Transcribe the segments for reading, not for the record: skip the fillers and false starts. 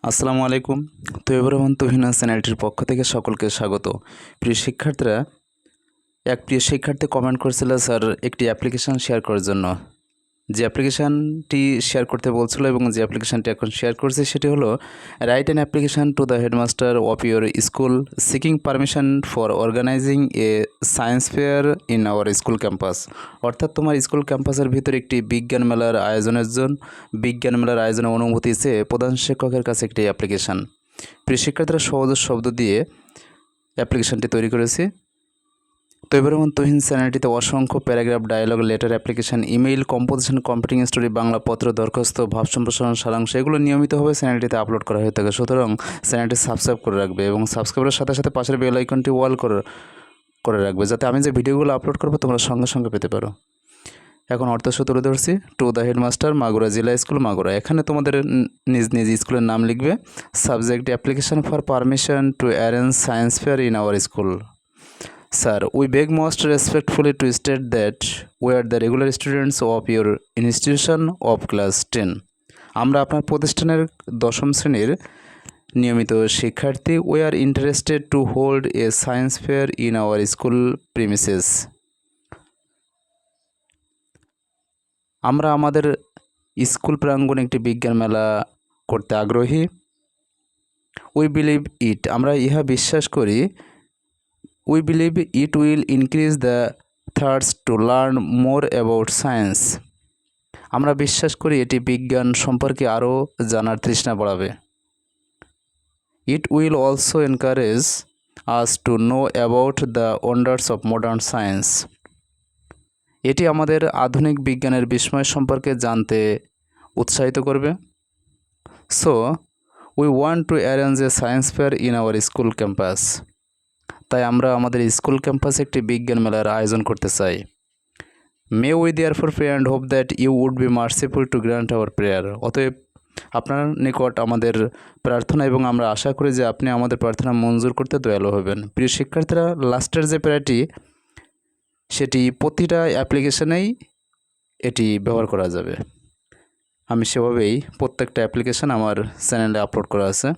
আসসালামু আলাইকুম। তৈয়বুর রহমান তুহিনা চ্যানেলটির পক্ষ থেকে সকলকে স্বাগত। প্রিয় শিক্ষার্থীরা, এক প্রিয় শিক্ষার্থী কমেন্ট করেছিল স্যার একটি অ্যাপ্লিকেশান শেয়ার করার জন্য। যে অ্যাপ্লিকেশানটি শেয়ার করতে বলছিল এবং যে অ্যাপ্লিকেশানটি এখন শেয়ার করছে সেটি হলো write an application to the headmaster of your school seeking permission for organizing a science fair in our school campus. অর্থাৎ তোমার স্কুল ক্যাম্পাসের ভিতরে একটি বিজ্ঞান মেলার আয়োজনের অনুমতি চেয়ে প্রধান শিক্ষকের কাছে একটি অ্যাপ্লিকেশান। প্রিয় শিক্ষার্থীরা, সহজ শব্দ দিয়ে অ্যাপ্লিকেশানটি তৈরি করেছি। তৈয়বুর রহমান তুহিন চ্যানেলটিতে অসংখ্য paragraph, dialogue, letter, application, email, composition, computing story, Bangla পত্র, দরখাস্ত, ভাব সম্প্রসারণ, সারাংশ এগুলো নিয়মিতভাবে চ্যানেলটিতে আপলোড করা হয়ে থাকে। সুতরাং চ্যানেলটি সাবস্ক্রাইব করে রাখবে এবং সাবস্ক্রাইবের সাথে সাথে পাশের বেল আইকনটি অল করে রাখবে, যাতে আমি যে ভিডিওগুলো আপলোড করবো তোমরা সঙ্গে সঙ্গে পেতে পারো। এখন অর্থসহ তুলে ধরছি। টু দ্য হেডমাস্টার, মাগুরা জিলা স্কুল, মাগুরা। এখানে তোমাদের নিজ নিজ স্কুলের নাম লিখবে। Subject application for permission to arrange science fair in our school. Sir, we beg most respectfully to state that we are the regular students of your institution of class 10. আমরা আপনার প্রতিষ্ঠানের দশম শ্রেণীর নিয়মিত শিক্ষার্থী। We are interested to hold a science fair in our school premises. আমরা আমাদের school প্রাঙ্গণে একটি বিজ্ঞান মেলা করতে আগ্রহী। We believe it, আমরা ইহা বিশ্বাস করি। We believe it will increase the thirst to learn more about science. আমরা বিশ্বাস করি এটি বিজ্ঞান সম্পর্কে আরও জানার তৃষ্ণা বাড়াবে। It will also encourage us to know about the wonders of modern science. এটি আমাদের আধুনিক বিজ্ঞানের বিস্ময় সম্পর্কে জানতে উৎসাহিত করবে। So, we want to arrange a science fair in our school campus. তাই আমরা আমাদের স্কুল ক্যাম্পাসে একটি বিজ্ঞান মেলার আয়োজন করতে চাই। May we therefore pray and hope that you would be merciful to grant our prayer. অতএব আপনার নিকট আমাদের প্রার্থনা এবং আমরা আশা করি যে আপনি আমাদের প্রার্থনা মঞ্জুর করতে দয়ালু হবেন। প্রিয় শিক্ষার্থীরা, লাস্টের যে প্রেয়ারটি সেটি প্রতিটা অ্যাপ্লিকেশনেই এটি ব্যবহার করা যাবে। আমি সেভাবেই প্রত্যেকটা অ্যাপ্লিকেশন আমার চ্যানেলে আপলোড করা আছে।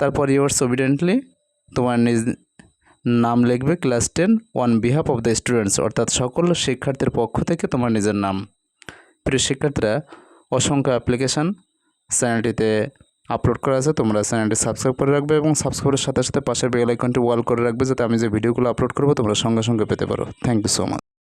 তারপর ইয়োর্স ওবিডেন্টলি তোমার নিজ নাম লিখবে, class 10 on behalf of the students, অর্থাৎ সকল শিক্ষার্থীর পক্ষ থেকে তোমার নিজের নাম। প্রিয় শিক্ষার্থীরা, অসংখ্য অ্যাপ্লিকেশান চ্যানেলটিতে আপলোড করা আছে। তোমরা চ্যানেলটি সাবস্ক্রাইব করে রাখবে এবং সাবস্ক্রাইবের সাথে সাথে পাশের বেল আইকনটি অল করে রাখবে, যাতে আমি যে ভিডিওগুলো আপলোড করবো তোমরা সঙ্গে সঙ্গে পেতে পারো। Thank you so much.